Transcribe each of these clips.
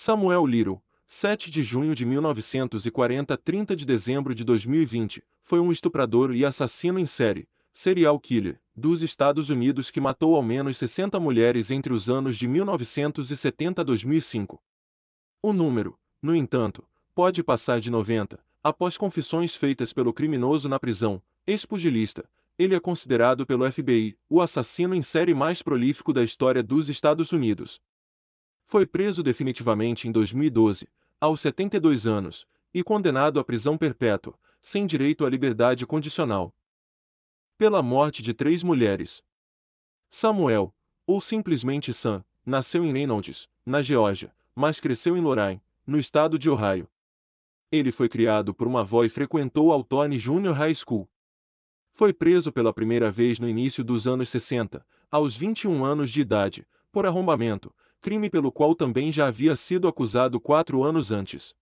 Samuel Little, 7 de junho de 1940 a 30 de dezembro de 2020, foi um estuprador e assassino em série, serial killer, dos Estados Unidos que matou ao menos 60 mulheres entre os anos de 1970 a 2005. O número, no entanto, pode passar de 90, após confissões feitas pelo criminoso na prisão, ex-pugilista. Ele é considerado pelo FBI o assassino em série mais prolífico da história dos Estados Unidos. Foi preso definitivamente em 2012, aos 72 anos, e condenado à prisão perpétua, sem direito à liberdade condicional, pela morte de 3 mulheres. Samuel, ou simplesmente Sam, nasceu em Reynolds, na Geórgia, mas cresceu em Lorain, no estado de Ohio. Ele foi criado por uma avó e frequentou a Altoona Junior High School. Foi preso pela primeira vez no início dos anos 60, aos 21 anos de idade, por arrombamento, crime pelo qual também já havia sido acusado 4 anos antes.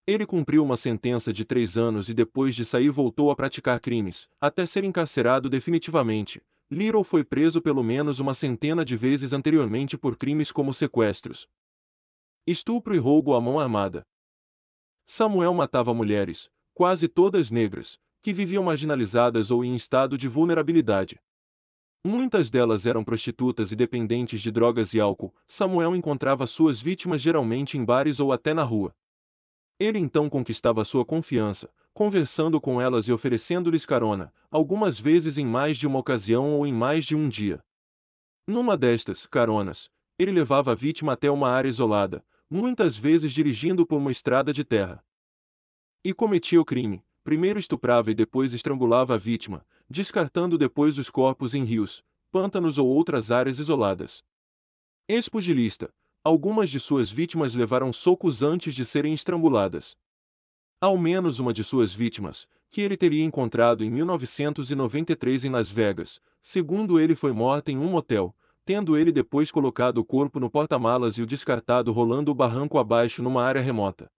Ele cumpriu uma sentença de 3 anos e depois de sair voltou a praticar crimes, até ser encarcerado definitivamente. Little foi preso pelo menos uma centena de vezes anteriormente por crimes como sequestros, estupro e roubo à mão armada. Samuel matava mulheres, quase todas negras, que viviam marginalizadas ou em estado de vulnerabilidade. Muitas delas eram prostitutas e dependentes de drogas e álcool. Samuel encontrava suas vítimas geralmente em bares ou até na rua. Ele então conquistava sua confiança, conversando com elas e oferecendo-lhes carona, algumas vezes em mais de uma ocasião ou em mais de um dia. Numa destas caronas, ele levava a vítima até uma área isolada, muitas vezes dirigindo por uma estrada de terra. E cometia o crime: primeiro estuprava e depois estrangulava a vítima, descartando depois os corpos em rios, pântanos ou outras áreas isoladas. Ex-pugilista, algumas de suas vítimas levaram socos antes de serem estranguladas. Ao menos uma de suas vítimas, que ele teria encontrado em 1993 em Las Vegas, segundo ele, foi morta em um motel, tendo ele depois colocado o corpo no porta-malas e o descartado rolando o barranco abaixo numa área remota.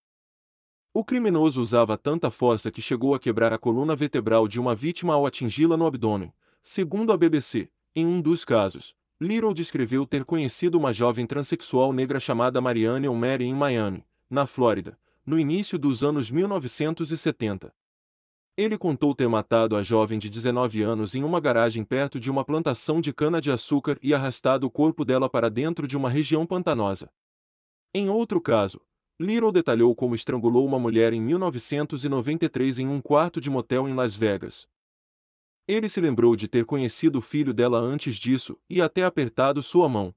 O criminoso usava tanta força que chegou a quebrar a coluna vertebral de uma vítima ao atingi-la no abdômen. Segundo a BBC, em um dos casos, Little descreveu ter conhecido uma jovem transexual negra chamada Marianne ou Mary em Miami, na Flórida, no início dos anos 1970. Ele contou ter matado a jovem de 19 anos em uma garagem perto de uma plantação de cana-de-açúcar e arrastado o corpo dela para dentro de uma região pantanosa. Em outro caso, Little detalhou como estrangulou uma mulher em 1993 em um quarto de motel em Las Vegas. Ele se lembrou de ter conhecido o filho dela antes disso e até apertado sua mão.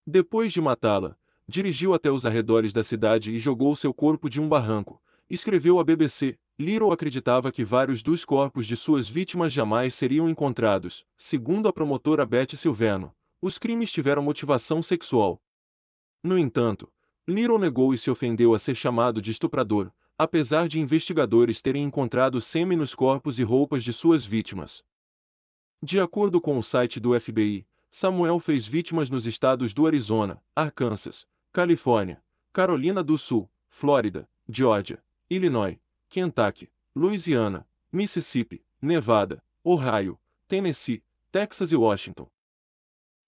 Depois de matá-la, dirigiu até os arredores da cidade e jogou seu corpo de um barranco, escreveu a BBC. Little acreditava que vários dos corpos de suas vítimas jamais seriam encontrados. Segundo a promotora Beth Silverno, os crimes tiveram motivação sexual. No entanto, Little negou e se ofendeu a ser chamado de estuprador, apesar de investigadores terem encontrado sêmen nos corpos e roupas de suas vítimas. De acordo com o site do FBI, Samuel fez vítimas nos estados do Arizona, Arkansas, Califórnia, Carolina do Sul, Flórida, Geórgia, Illinois, Kentucky, Louisiana, Mississippi, Nevada, Ohio, Tennessee, Texas e Washington.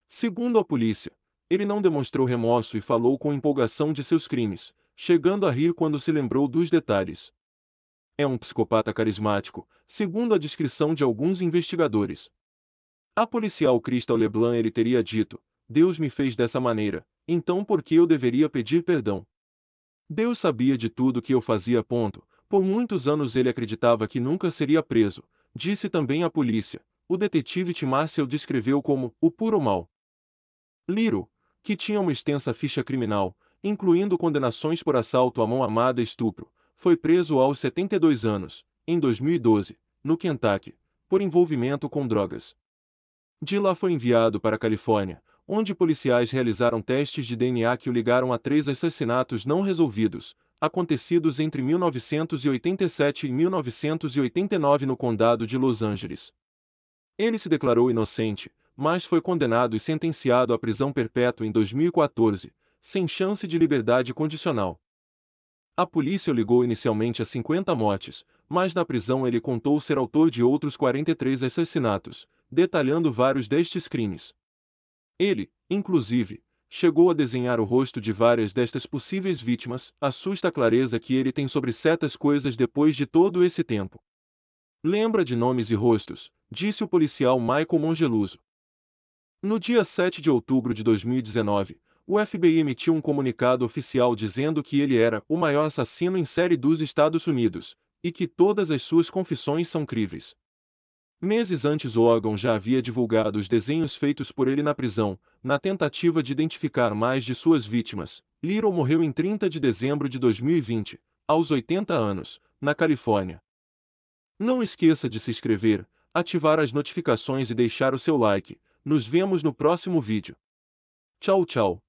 Segundo a polícia, ele não demonstrou remorso e falou com empolgação de seus crimes, chegando a rir quando se lembrou dos detalhes. É um psicopata carismático, segundo a descrição de alguns investigadores. A policial Crystal LeBlanc ele teria dito: Deus me fez dessa maneira, então por que eu deveria pedir perdão? Deus sabia de tudo que eu fazia. Por muitos anos ele acreditava que nunca seria preso, disse também a polícia. O detetive Tim Marcel descreveu como o puro mal. Little, que tinha uma extensa ficha criminal, incluindo condenações por assalto à mão armada e estupro, foi preso aos 72 anos, em 2012, no Kentucky, por envolvimento com drogas. De lá foi enviado para a Califórnia, onde policiais realizaram testes de DNA que o ligaram a 3 assassinatos não resolvidos, acontecidos entre 1987 e 1989 no condado de Los Angeles. Ele se declarou inocente, mas foi condenado e sentenciado à prisão perpétua em 2014, sem chance de liberdade condicional. A polícia o ligou inicialmente a 50 mortes, mas na prisão ele contou ser autor de outros 43 assassinatos, detalhando vários destes crimes. Ele, inclusive, chegou a desenhar o rosto de várias destas possíveis vítimas. Assusta a clareza que ele tem sobre certas coisas depois de todo esse tempo. Lembra de nomes e rostos, disse o policial Michael Mongeluso. No dia 7 de outubro de 2019, o FBI emitiu um comunicado oficial dizendo que ele era o maior assassino em série dos Estados Unidos, e que todas as suas confissões são críveis. Meses antes, o órgão já havia divulgado os desenhos feitos por ele na prisão, na tentativa de identificar mais de suas vítimas. Little morreu em 30 de dezembro de 2020, aos 80 anos, na Califórnia. Não esqueça de se inscrever, ativar as notificações e deixar o seu like. Nos vemos no próximo vídeo. Tchau, tchau.